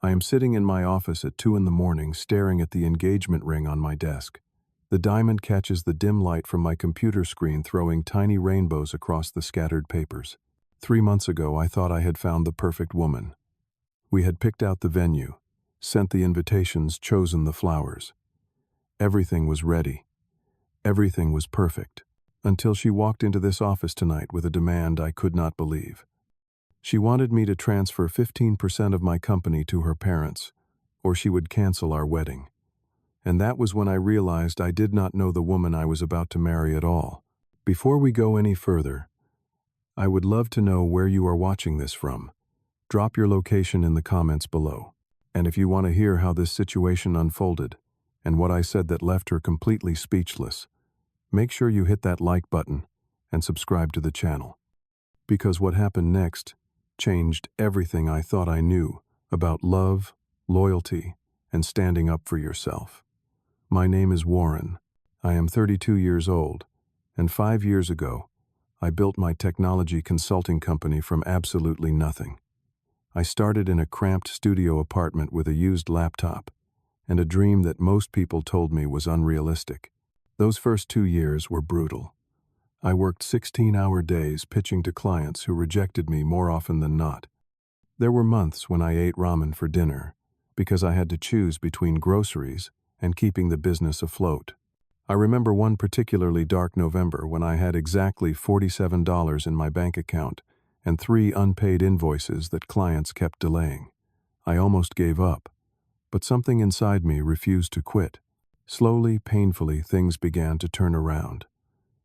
I am sitting in my office at 2 in the morning staring at the engagement ring on my desk. The diamond catches the dim light from my computer screen, throwing tiny rainbows across the scattered papers. 3 months ago, I thought I had found the perfect woman. We had picked out the venue, sent the invitations, chosen the flowers. Everything was ready. Everything was perfect. Until she walked into this office tonight with a demand I could not believe. She wanted me to transfer 15% of my company to her parents, or she would cancel our wedding. And that was when I realized I did not know the woman I was about to marry at all. Before we go any further, I would love to know where you are watching this from. Drop your location in the comments below. And if you want to hear how this situation unfolded, and what I said that left her completely speechless, make sure you hit that like button and subscribe to the channel. Because what happened next changed everything I thought I knew about love, loyalty, and standing up for yourself. My name is Warren. I am 32 years old, and 5 years ago, I built my technology consulting company from absolutely nothing. I started in a cramped studio apartment with a used laptop and a dream that most people told me was unrealistic. Those first 2 years were brutal. I worked 16-hour days pitching to clients who rejected me more often than not. There were months when I ate ramen for dinner because I had to choose between groceries and keeping the business afloat. I remember one particularly dark November when I had exactly $47 in my bank account and 3 unpaid invoices that clients kept delaying. I almost gave up, but something inside me refused to quit. Slowly, painfully, things began to turn around.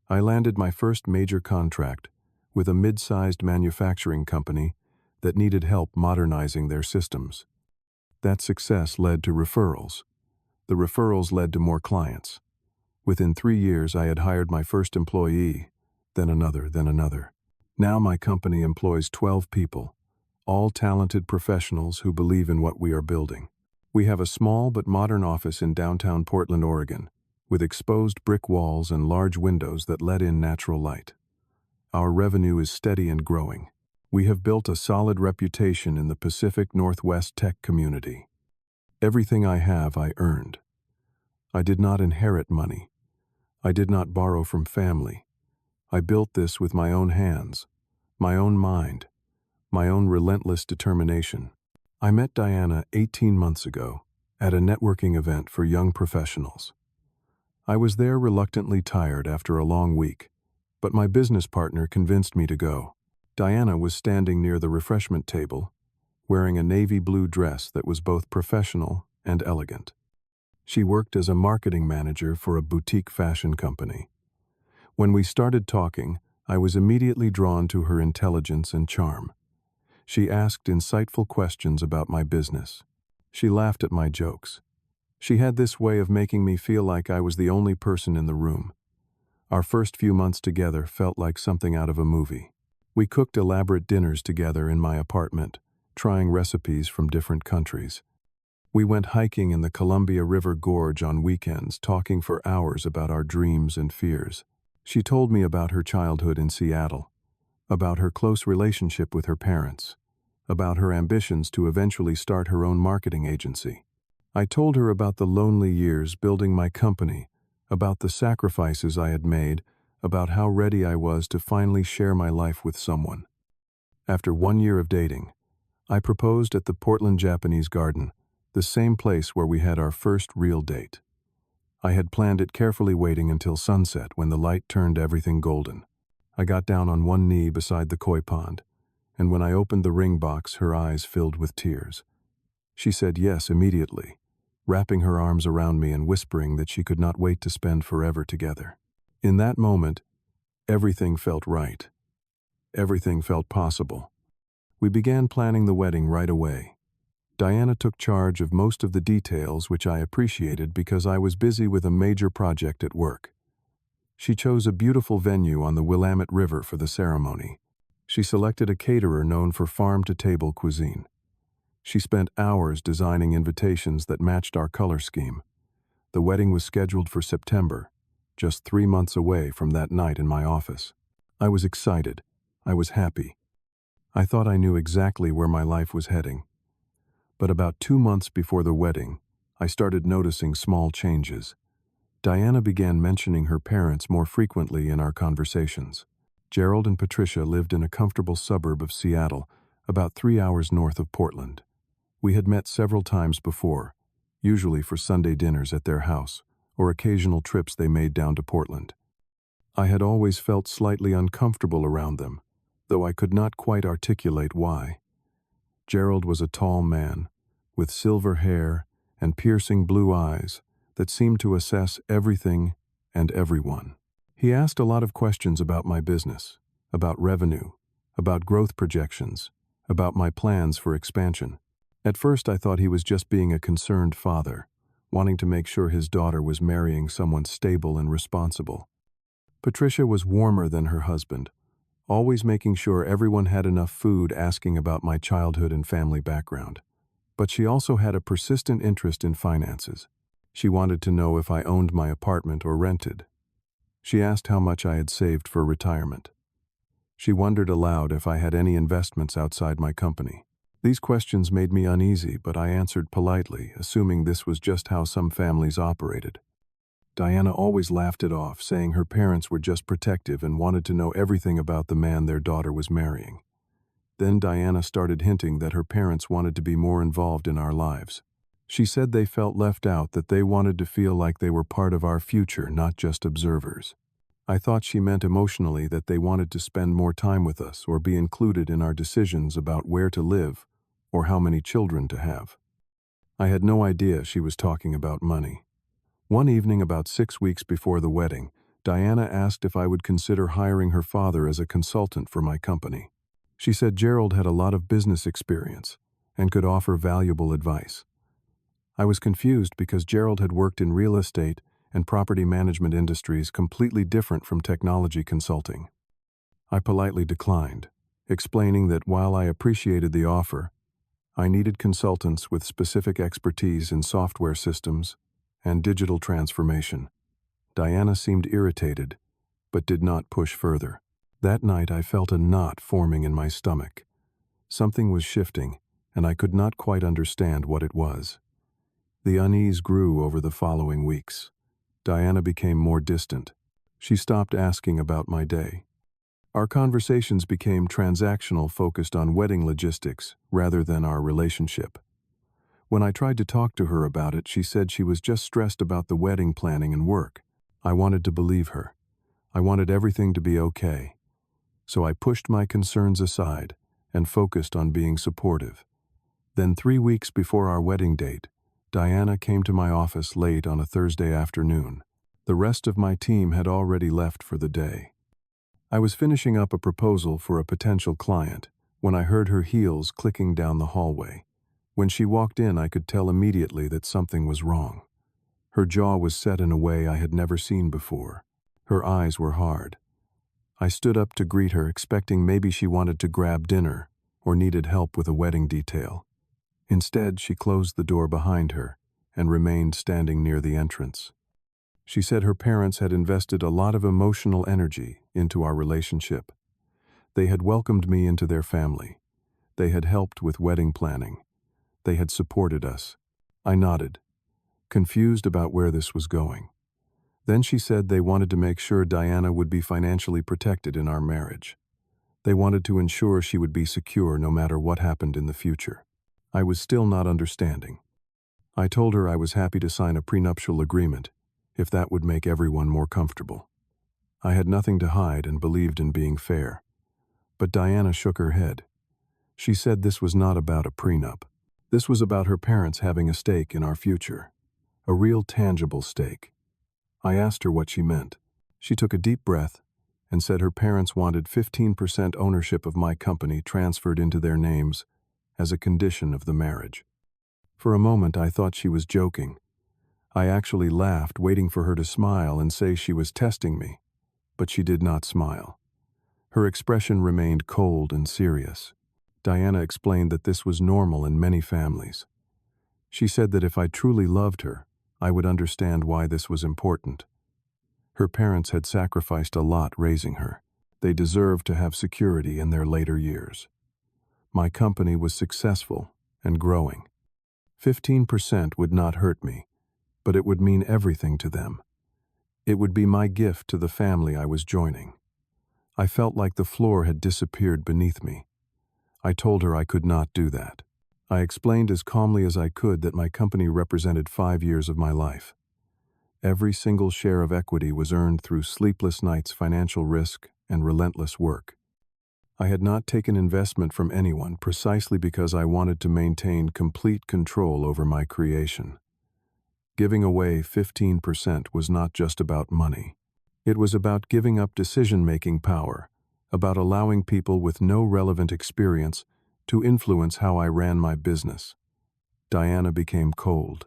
I landed my first major contract with a mid-sized manufacturing company that needed help modernizing their systems. That success led to referrals. The referrals led to more clients. Within 3 years, I had hired my first employee, then another, then another. Now my company employs 12 people, all talented professionals who believe in what we are building. We have a small but modern office in downtown Portland, Oregon, with exposed brick walls and large windows that let in natural light. Our revenue is steady and growing. We have built a solid reputation in the Pacific Northwest tech community. Everything I have, I earned. I did not inherit money. I did not borrow from family. I built this with my own hands, my own mind, my own relentless determination. I met Diana 18 months ago at a networking event for young professionals. I was there reluctantly, tired after a long week, but my business partner convinced me to go. Diana was standing near the refreshment table, wearing a navy blue dress that was both professional and elegant. She worked as a marketing manager for a boutique fashion company. When we started talking, I was immediately drawn to her intelligence and charm. She asked insightful questions about my business. She laughed at my jokes. She had this way of making me feel like I was the only person in the room. Our first few months together felt like something out of a movie. We cooked elaborate dinners together in my apartment, trying recipes from different countries. We went hiking in the Columbia River Gorge on weekends, talking for hours about our dreams and fears. She told me about her childhood in Seattle, about her close relationship with her parents, about her ambitions to eventually start her own marketing agency. I told her about the lonely years building my company, about the sacrifices I had made, about how ready I was to finally share my life with someone. After 1 year of dating, I proposed at the Portland Japanese Garden, the same place where we had our first real date. I had planned it carefully, waiting until sunset when the light turned everything golden. I got down on one knee beside the koi pond, and when I opened the ring box, her eyes filled with tears. She said yes immediately, wrapping her arms around me and whispering that she could not wait to spend forever together. In that moment, everything felt right. Everything felt possible. We began planning the wedding right away. Diana took charge of most of the details, which I appreciated because I was busy with a major project at work. She chose a beautiful venue on the Willamette River for the ceremony. She selected a caterer known for farm-to-table cuisine. She spent hours designing invitations that matched our color scheme. The wedding was scheduled for September, just 3 months away from that night in my office. I was excited. I was happy. I thought I knew exactly where my life was heading. But about 2 months before the wedding, I started noticing small changes. Diana began mentioning her parents more frequently in our conversations. Gerald and Patricia lived in a comfortable suburb of Seattle, about 3 hours north of Portland. We had met several times before, usually for Sunday dinners at their house, or occasional trips they made down to Portland. I had always felt slightly uncomfortable around them, though I could not quite articulate why. Gerald was a tall man, with silver hair and piercing blue eyes that seemed to assess everything and everyone. He asked a lot of questions about my business, about revenue, about growth projections, about my plans for expansion. At first I thought he was just being a concerned father, wanting to make sure his daughter was marrying someone stable and responsible. Patricia was warmer than her husband, always making sure everyone had enough food, asking about my childhood and family background. But she also had a persistent interest in finances. She wanted to know if I owned my apartment or rented. She asked how much I had saved for retirement. She wondered aloud if I had any investments outside my company. These questions made me uneasy, but I answered politely, assuming this was just how some families operated. Diana always laughed it off, saying her parents were just protective and wanted to know everything about the man their daughter was marrying. Then Diana started hinting that her parents wanted to be more involved in our lives. She said they felt left out, that they wanted to feel like they were part of our future, not just observers. I thought she meant emotionally, that they wanted to spend more time with us or be included in our decisions about where to live or how many children to have. I had no idea she was talking about money. One evening, about 6 weeks before the wedding, Diana asked if I would consider hiring her father as a consultant for my company. She said Gerald had a lot of business experience and could offer valuable advice. I was confused because Gerald had worked in real estate and property management industries completely different from technology consulting. I politely declined, explaining that while I appreciated the offer, I needed consultants with specific expertise in software systems and digital transformation. Diana seemed irritated, but did not push further. That night I felt a knot forming in my stomach. Something was shifting, and I could not quite understand what it was. The unease grew over the following weeks. Diana became more distant. She stopped asking about my day. Our conversations became transactional, focused on wedding logistics rather than our relationship. When I tried to talk to her about it, she said she was just stressed about the wedding planning and work. I wanted to believe her. I wanted everything to be okay. So I pushed my concerns aside and focused on being supportive. Then 3 weeks before our wedding date, Diana came to my office late on a Thursday afternoon. The rest of my team had already left for the day. I was finishing up a proposal for a potential client when I heard her heels clicking down the hallway. When she walked in, I could tell immediately that something was wrong. Her jaw was set in a way I had never seen before. Her eyes were hard. I stood up to greet her, expecting maybe she wanted to grab dinner or needed help with a wedding detail. Instead, she closed the door behind her and remained standing near the entrance. She said her parents had invested a lot of emotional energy into our relationship. They had welcomed me into their family. They had helped with wedding planning. They had supported us. I nodded, confused about where this was going. Then she said they wanted to make sure Diana would be financially protected in our marriage. They wanted to ensure she would be secure no matter what happened in the future. I was still not understanding. I told her I was happy to sign a prenuptial agreement if that would make everyone more comfortable. I had nothing to hide and believed in being fair. But Diana shook her head. She said this was not about a prenup. This was about her parents having a stake in our future. A real tangible stake. I asked her what she meant. She took a deep breath and said her parents wanted 15% ownership of my company transferred into their names as a condition of the marriage. For a moment I thought she was joking. I actually laughed, waiting for her to smile and say she was testing me, but she did not smile. Her expression remained cold and serious. Diana explained that this was normal in many families. She said that if I truly loved her, I would understand why this was important. Her parents had sacrificed a lot raising her. They deserved to have security in their later years. My company was successful and growing. 15% would not hurt me, but it would mean everything to them. It would be my gift to the family I was joining. I felt like the floor had disappeared beneath me. I told her I could not do that. I explained as calmly as I could that my company represented 5 years of my life. Every single share of equity was earned through sleepless nights, financial risk, and relentless work. I had not taken investment from anyone precisely because I wanted to maintain complete control over my creation. Giving away 15% was not just about money. It was about giving up decision-making power, about allowing people with no relevant experience to influence how I ran my business. Diana became cold.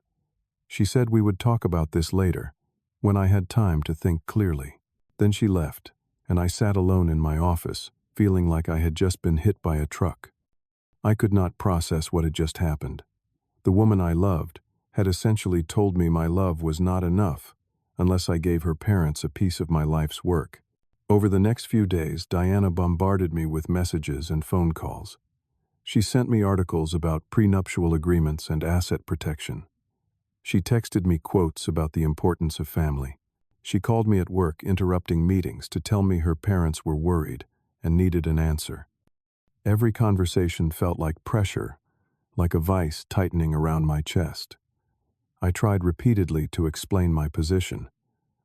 She said we would talk about this later, when I had time to think clearly. Then she left, and I sat alone in my office, feeling like I had just been hit by a truck. I could not process what had just happened. The woman I loved had essentially told me my love was not enough unless I gave her parents a piece of my life's work. Over the next few days, Diana bombarded me with messages and phone calls. She sent me articles about prenuptial agreements and asset protection. She texted me quotes about the importance of family. She called me at work, interrupting meetings to tell me her parents were worried and needed an answer. Every conversation felt like pressure, like a vice tightening around my chest. I tried repeatedly to explain my position.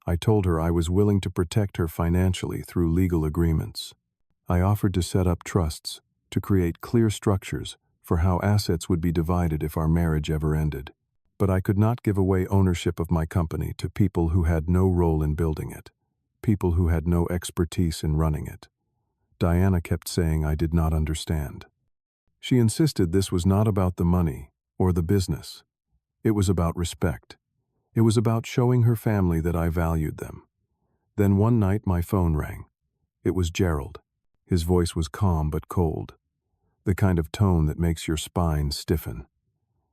I told her I was willing to protect her financially through legal agreements. I offered to set up trusts, to create clear structures for how assets would be divided if our marriage ever ended. But I could not give away ownership of my company to people who had no role in building it, people who had no expertise in running it. Diana kept saying I did not understand. She insisted this was not about the money or the business. It was about respect. It was about showing her family that I valued them. Then one night my phone rang. It was Gerald. His voice was calm but cold, the kind of tone that makes your spine stiffen.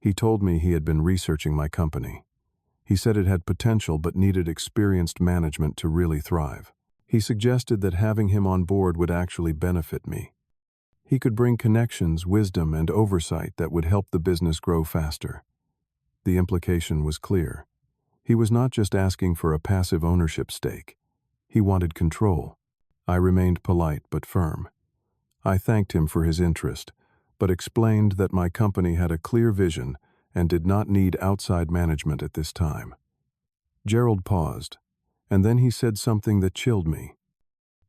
He told me he had been researching my company. He said it had potential but needed experienced management to really thrive. He suggested that having him on board would actually benefit me. He could bring connections, wisdom, and oversight that would help the business grow faster. The implication was clear. He was not just asking for a passive ownership stake. He wanted control. I remained polite but firm. I thanked him for his interest, but explained that my company had a clear vision and did not need outside management at this time. Gerald paused, and then he said something that chilled me.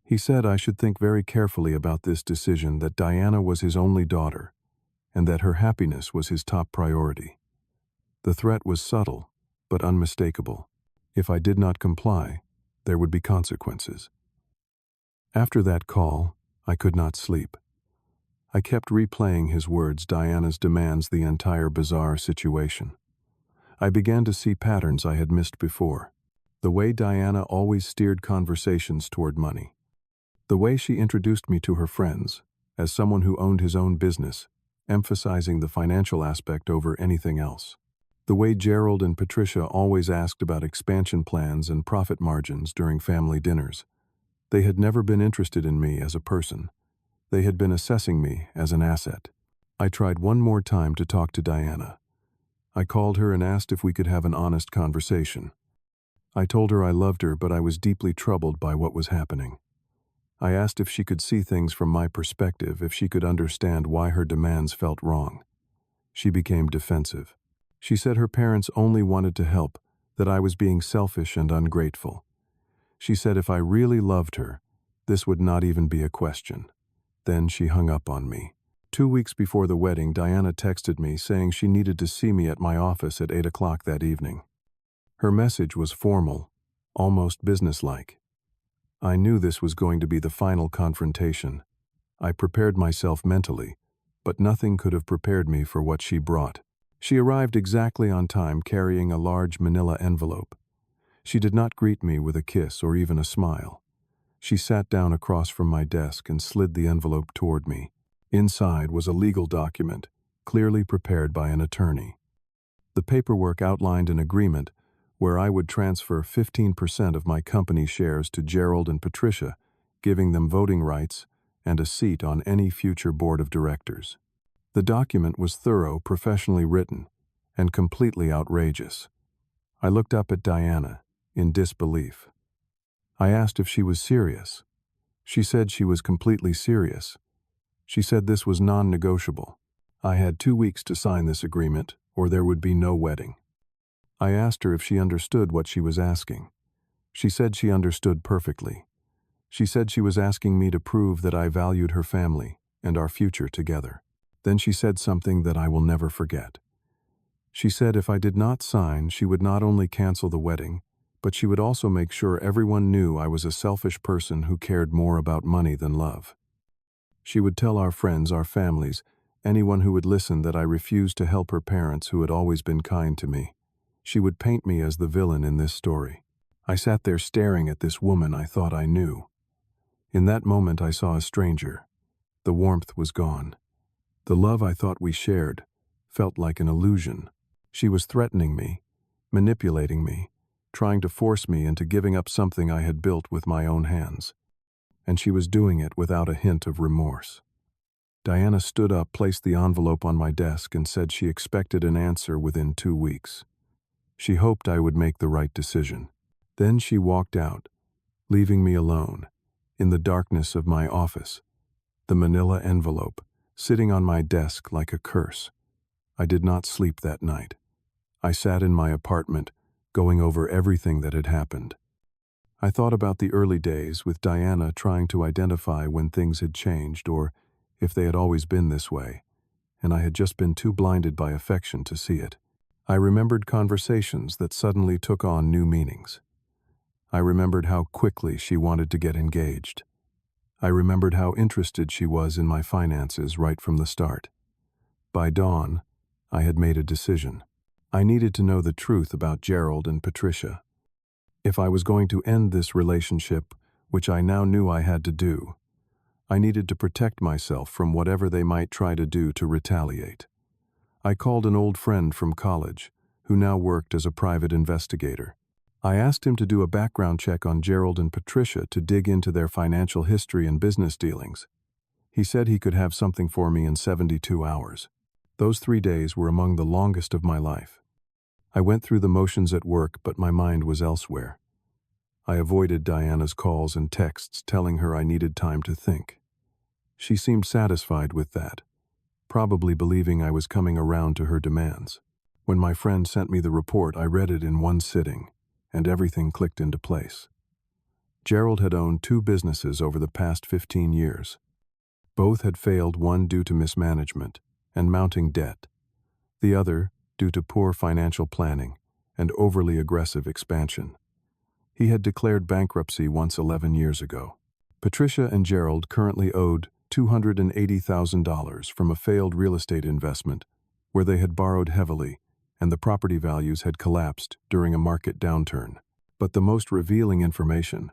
He said I should think very carefully about this decision, that Diana was his only daughter, and that her happiness was his top priority. The threat was subtle, but unmistakable. If I did not comply, there would be consequences. After that call, I could not sleep. I kept replaying his words, Diana's demands, the entire bizarre situation. I began to see patterns I had missed before. The way Diana always steered conversations toward money. The way she introduced me to her friends, as someone who owned his own business, emphasizing the financial aspect over anything else. The way Gerald and Patricia always asked about expansion plans and profit margins during family dinners. They had never been interested in me as a person. They had been assessing me as an asset. I tried one more time to talk to Diana. I called her and asked if we could have an honest conversation. I told her I loved her, but I was deeply troubled by what was happening. I asked if she could see things from my perspective, if she could understand why her demands felt wrong. She became defensive. She said her parents only wanted to help, that I was being selfish and ungrateful. She said if I really loved her, this would not even be a question. Then she hung up on me. 2 weeks before the wedding, Diana texted me saying she needed to see me at my office at 8 o'clock that evening. Her message was formal, almost businesslike. I knew this was going to be the final confrontation. I prepared myself mentally, but nothing could have prepared me for what she brought. She arrived exactly on time, carrying a large manila envelope. She did not greet me with a kiss or even a smile. She sat down across from my desk and slid the envelope toward me. Inside was a legal document, clearly prepared by an attorney. The paperwork outlined an agreement where I would transfer 15% of my company shares to Gerald and Patricia, giving them voting rights and a seat on any future board of directors. The document was thorough, professionally written, and completely outrageous. I looked up at Diana, in disbelief. I asked if she was serious. She said she was completely serious. She said this was non-negotiable. I had 2 weeks to sign this agreement, or there would be no wedding. I asked her if she understood what she was asking. She said she understood perfectly. She said she was asking me to prove that I valued her family and our future together. Then she said something that I will never forget. She said if I did not sign, she would not only cancel the wedding, but she would also make sure everyone knew I was a selfish person who cared more about money than love. She would tell our friends, our families, anyone who would listen that I refused to help her parents who had always been kind to me. She would paint me as the villain in this story. I sat there staring at this woman I thought I knew. In that moment I saw a stranger. The warmth was gone. The love I thought we shared felt like an illusion. She was threatening me, manipulating me, trying to force me into giving up something I had built with my own hands. And she was doing it without a hint of remorse. Diana stood up, placed the envelope on my desk, and said she expected an answer within 2 weeks. She hoped I would make the right decision. Then she walked out, leaving me alone, in the darkness of my office, the manila envelope sitting on my desk like a curse. I did not sleep that night. I sat in my apartment, going over everything that had happened. I thought about the early days with Diana, trying to identify when things had changed or if they had always been this way, and I had just been too blinded by affection to see it. I remembered conversations that suddenly took on new meanings. I remembered how quickly she wanted to get engaged. I remembered how interested she was in my finances right from the start. By dawn, I had made a decision. I needed to know the truth about Gerald and Patricia. If I was going to end this relationship, which I now knew I had to do, I needed to protect myself from whatever they might try to do to retaliate. I called an old friend from college, who now worked as a private investigator. I asked him to do a background check on Gerald and Patricia to dig into their financial history and business dealings. He said he could have something for me in 72 hours. Those 3 days were among the longest of my life. I went through the motions at work, but my mind was elsewhere. I avoided Diana's calls and texts, telling her I needed time to think. She seemed satisfied with that, probably believing I was coming around to her demands. When my friend sent me the report, I read it in one sitting, and everything clicked into place. Gerald had owned 2 businesses over the past 15 years. Both had failed, one due to mismanagement and mounting debt, the other due to poor financial planning and overly aggressive expansion. He had declared bankruptcy once 11 years ago. Patricia and Gerald currently owed $280,000 from a failed real estate investment where they had borrowed heavily and the property values had collapsed during a market downturn. But the most revealing information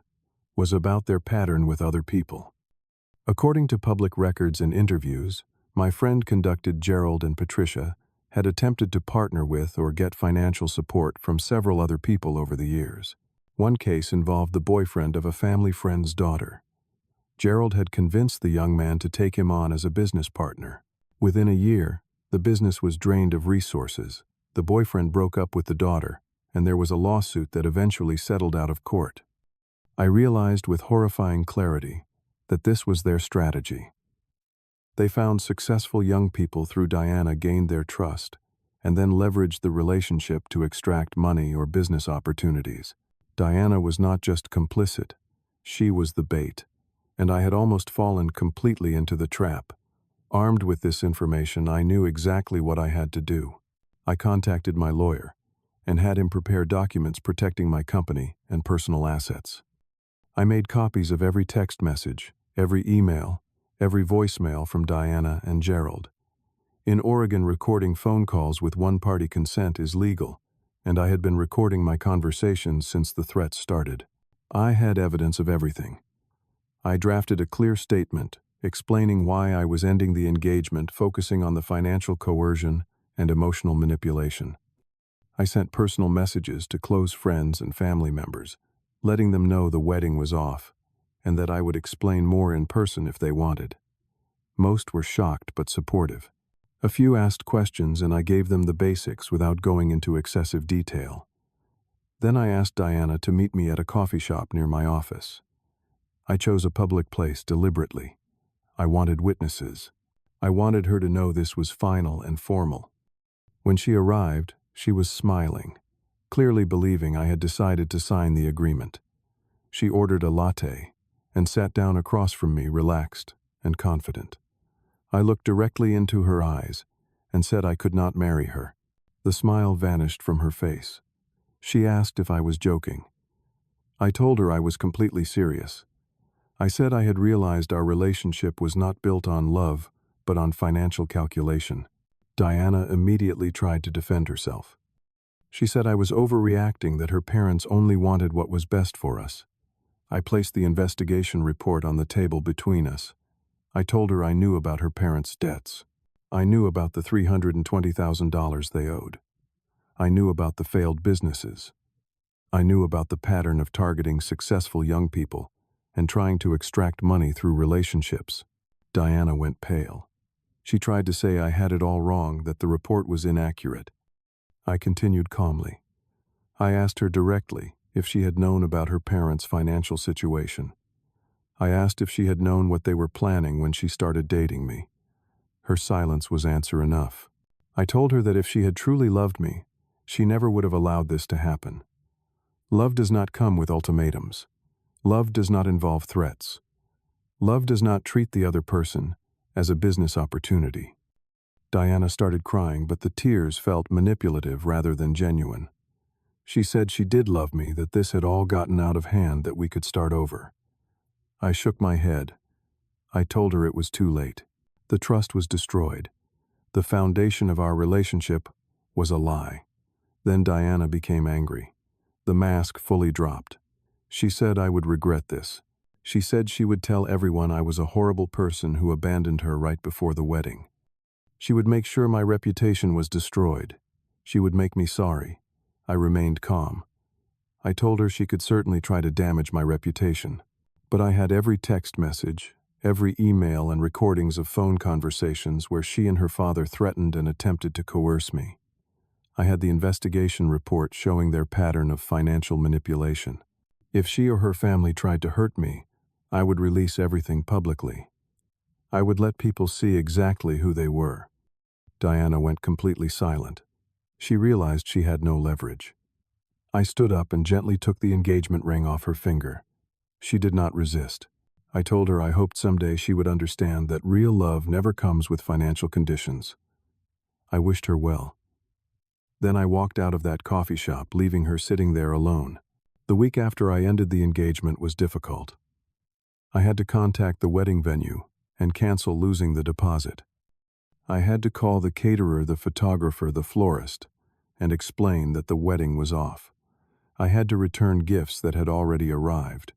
was about their pattern with other people. According to public records and interviews, my friend conducted Gerald and Patricia had attempted to partner with or get financial support from several other people over the years. One case involved the boyfriend of a family friend's daughter. Gerald had convinced the young man to take him on as a business partner. Within a year, the business was drained of resources. The boyfriend broke up with the daughter, and there was a lawsuit that eventually settled out of court. I realized with horrifying clarity that this was their strategy. They found successful young people through Diana, gained their trust, and then leveraged the relationship to extract money or business opportunities. Diana was not just complicit, she was the bait, and I had almost fallen completely into the trap. Armed with this information, I knew exactly what I had to do. I contacted my lawyer and had him prepare documents protecting my company and personal assets. I made copies of every text message, every email, every voicemail from Diana and Gerald. In Oregon, recording phone calls with one-party consent is legal, and I had been recording my conversations since the threats started. I had evidence of everything. I drafted a clear statement explaining why I was ending the engagement, focusing on the financial coercion and emotional manipulation. I sent personal messages to close friends and family members, letting them know the wedding was off and that I would explain more in person if they wanted. Most were shocked but supportive. A few asked questions and I gave them the basics without going into excessive detail. Then I asked Diana to meet me at a coffee shop near my office. I chose a public place deliberately. I wanted witnesses. I wanted her to know this was final and formal. When she arrived, she was smiling, clearly believing I had decided to sign the agreement. She ordered a latte and sat down across from me, relaxed and confident. I looked directly into her eyes and said I could not marry her. The smile vanished from her face. She asked if I was joking. I told her I was completely serious. I said I had realized our relationship was not built on love, but on financial calculation. Diana immediately tried to defend herself. She said I was overreacting, that her parents only wanted what was best for us. I placed the investigation report on the table between us. I told her I knew about her parents' debts. I knew about the $320,000 they owed. I knew about the failed businesses. I knew about the pattern of targeting successful young people and trying to extract money through relationships. Diana went pale. She tried to say I had it all wrong, that the report was inaccurate. I continued calmly. I asked her directly if she had known about her parents' financial situation. I asked if she had known what they were planning when she started dating me. Her silence was answer enough. I told her that if she had truly loved me, she never would have allowed this to happen. Love does not come with ultimatums. Love does not involve threats. Love does not treat the other person as a business opportunity. Diana started crying, but the tears felt manipulative rather than genuine. She said she did love me, that this had all gotten out of hand, that we could start over. I shook my head. I told her it was too late. The trust was destroyed. The foundation of our relationship was a lie. Then Diana became angry. The mask fully dropped. She said I would regret this. She said she would tell everyone I was a horrible person who abandoned her right before the wedding. She would make sure my reputation was destroyed. She would make me sorry. I remained calm. I told her she could certainly try to damage my reputation. But I had every text message, every email, and recordings of phone conversations where she and her father threatened and attempted to coerce me. I had the investigation report showing their pattern of financial manipulation. If she or her family tried to hurt me, I would release everything publicly. I would let people see exactly who they were. Diana went completely silent. She realized she had no leverage. I stood up and gently took the engagement ring off her finger. She did not resist. I told her I hoped someday she would understand that real love never comes with financial conditions. I wished her well. Then I walked out of that coffee shop, leaving her sitting there alone. The week after I ended the engagement was difficult. I had to contact the wedding venue and cancel losing the deposit. I had to call the caterer, the photographer, the florist, and explain that the wedding was off. I had to return gifts that had already arrived.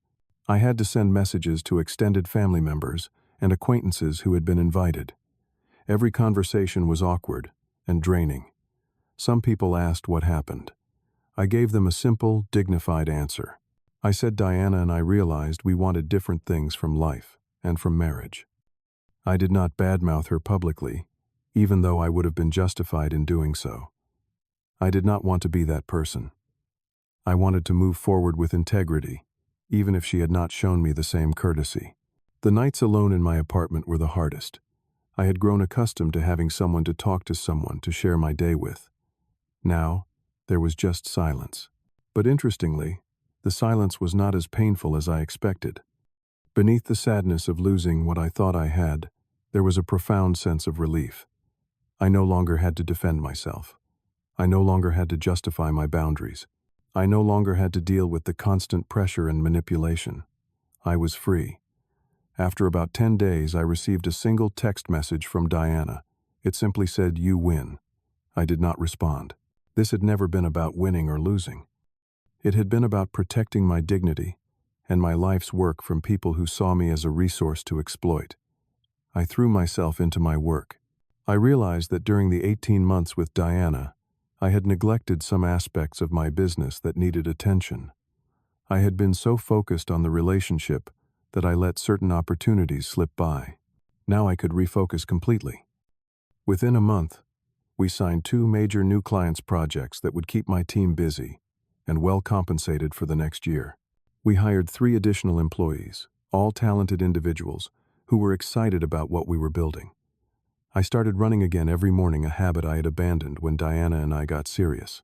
I had to send messages to extended family members and acquaintances who had been invited. Every conversation was awkward and draining. Some people asked what happened. I gave them a simple, dignified answer. I said Diana and I realized we wanted different things from life and from marriage. I did not badmouth her publicly, even though I would have been justified in doing so. I did not want to be that person. I wanted to move forward with integrity, even if she had not shown me the same courtesy. The nights alone in my apartment were the hardest. I had grown accustomed to having someone to talk to, someone to share my day with. Now, there was just silence. But interestingly, the silence was not as painful as I expected. Beneath the sadness of losing what I thought I had, there was a profound sense of relief. I no longer had to defend myself. I no longer had to justify my boundaries. I no longer had to deal with the constant pressure and manipulation. I was free. After about 10 days, I received a single text message from Diana. It simply said, "You win." I did not respond. This had never been about winning or losing. It had been about protecting my dignity and my life's work from people who saw me as a resource to exploit. I threw myself into my work. I realized that during the 18 months with Diana, I had neglected some aspects of my business that needed attention. I had been so focused on the relationship that I let certain opportunities slip by. Now I could refocus completely. Within a month, we signed 2 major new clients' projects that would keep my team busy and well compensated for the next year. We hired 3 additional employees, all talented individuals who were excited about what we were building. I started running again every morning, a habit I had abandoned when Diana and I got serious.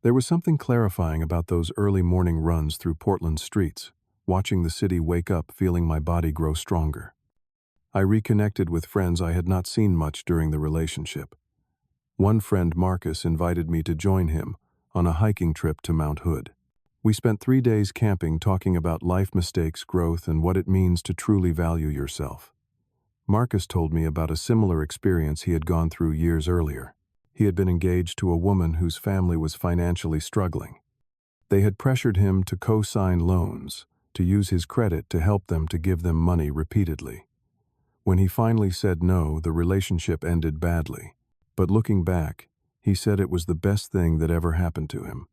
There was something clarifying about those early morning runs through Portland's streets, watching the city wake up, feeling my body grow stronger. I reconnected with friends I had not seen much during the relationship. One friend, Marcus, invited me to join him on a hiking trip to Mount Hood. We spent 3 days camping, talking about life mistakes, growth, and what it means to truly value yourself. Marcus told me about a similar experience he had gone through years earlier. He had been engaged to a woman whose family was financially struggling. They had pressured him to co-sign loans, to use his credit to help them, to give them money repeatedly. When he finally said no, the relationship ended badly. But looking back, he said it was the best thing that ever happened to him.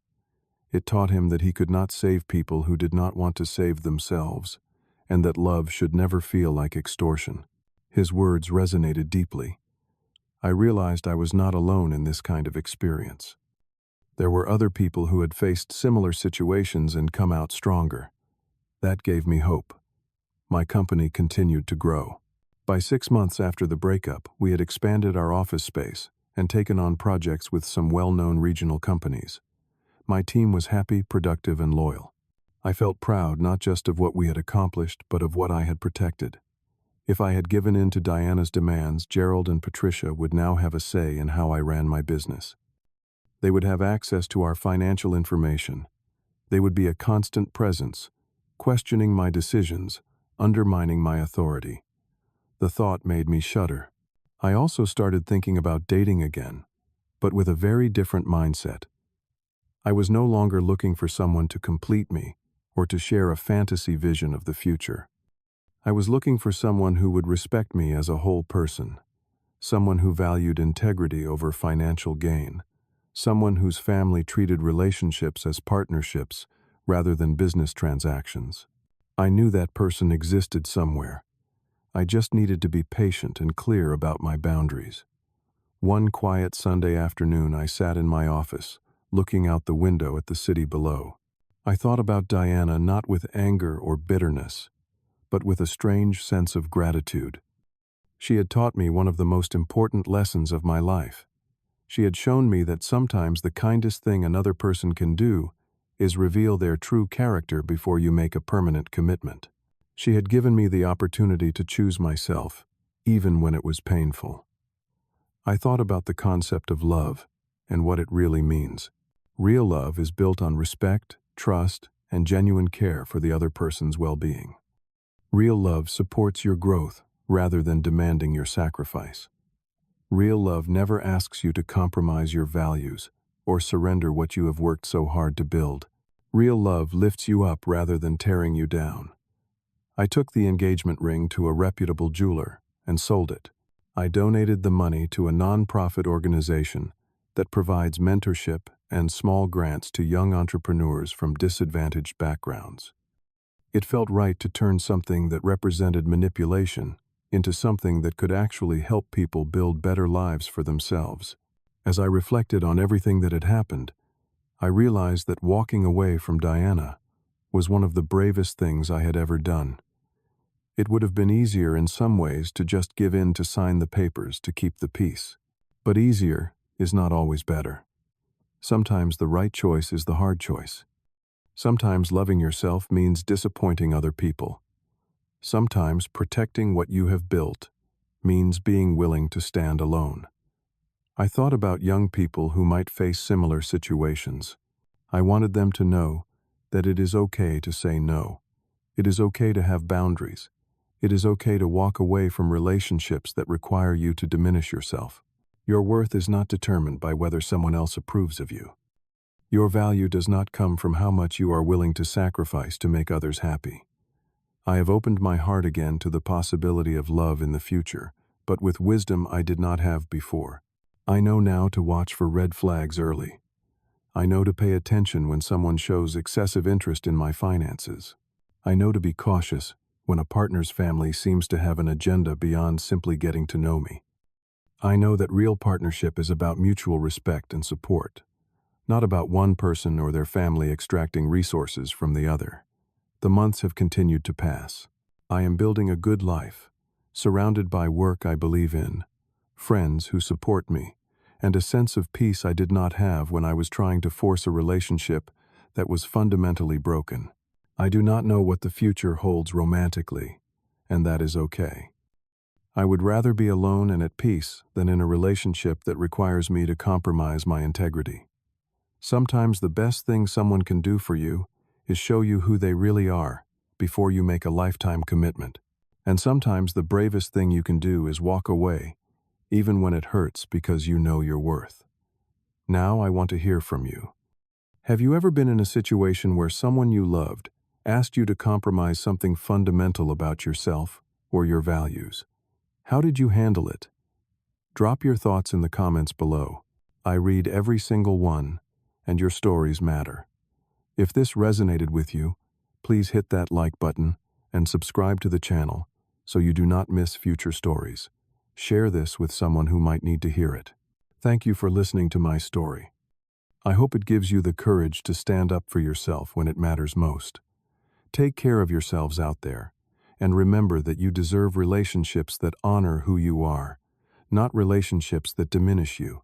It taught him that he could not save people who did not want to save themselves, and that love should never feel like extortion. His words resonated deeply. I realized I was not alone in this kind of experience. There were other people who had faced similar situations and come out stronger. That gave me hope. My company continued to grow. By 6 months after the breakup, we had expanded our office space and taken on projects with some well-known regional companies. My team was happy, productive, and loyal. I felt proud not just of what we had accomplished, but of what I had protected. If I had given in to Diana's demands, Gerald and Patricia would now have a say in how I ran my business. They would have access to our financial information. They would be a constant presence, questioning my decisions, undermining my authority. The thought made me shudder. I also started thinking about dating again, but with a very different mindset. I was no longer looking for someone to complete me or to share a fantasy vision of the future. I was looking for someone who would respect me as a whole person, someone who valued integrity over financial gain, someone whose family treated relationships as partnerships rather than business transactions. I knew that person existed somewhere. I just needed to be patient and clear about my boundaries. One quiet Sunday afternoon, I sat in my office, looking out the window at the city below. I thought about Diana not with anger or bitterness, but with a strange sense of gratitude. She had taught me one of the most important lessons of my life. She had shown me that sometimes the kindest thing another person can do is reveal their true character before you make a permanent commitment. She had given me the opportunity to choose myself, even when it was painful. I thought about the concept of love and what it really means. Real love is built on respect, trust, and genuine care for the other person's well-being. Real love supports your growth rather than demanding your sacrifice. Real love never asks you to compromise your values or surrender what you have worked so hard to build. Real love lifts you up rather than tearing you down. I took the engagement ring to a reputable jeweler and sold it. I donated the money to a nonprofit organization that provides mentorship and small grants to young entrepreneurs from disadvantaged backgrounds. It felt right to turn something that represented manipulation into something that could actually help people build better lives for themselves. As I reflected on everything that had happened, I realized that walking away from Diana was one of the bravest things I had ever done. It would have been easier in some ways to just give in, to sign the papers, to keep the peace. But easier is not always better. Sometimes the right choice is the hard choice. Sometimes loving yourself means disappointing other people. Sometimes protecting what you have built means being willing to stand alone. I thought about young people who might face similar situations. I wanted them to know that it is okay to say no. It is okay to have boundaries. It is okay to walk away from relationships that require you to diminish yourself. Your worth is not determined by whether someone else approves of you. Your value does not come from how much you are willing to sacrifice to make others happy. I have opened my heart again to the possibility of love in the future, but with wisdom I did not have before. I know now to watch for red flags early. I know to pay attention when someone shows excessive interest in my finances. I know to be cautious when a partner's family seems to have an agenda beyond simply getting to know me. I know that real partnership is about mutual respect and support, not about one person or their family extracting resources from the other. The months have continued to pass. I am building a good life, surrounded by work I believe in, friends who support me, and a sense of peace I did not have when I was trying to force a relationship that was fundamentally broken. I do not know what the future holds romantically, and that is okay. I would rather be alone and at peace than in a relationship that requires me to compromise my integrity. Sometimes the best thing someone can do for you is show you who they really are before you make a lifetime commitment. And sometimes the bravest thing you can do is walk away, even when it hurts because you know your worth. Now I want to hear from you. Have you ever been in a situation where someone you loved asked you to compromise something fundamental about yourself or your values? How did you handle it? Drop your thoughts in the comments below. I read every single one, and your stories matter. If this resonated with you, please hit that like button and subscribe to the channel so you do not miss future stories. Share this with someone who might need to hear it. Thank you for listening to my story. I hope it gives you the courage to stand up for yourself when it matters most. Take care of yourselves out there, and remember that you deserve relationships that honor who you are, not relationships that diminish you.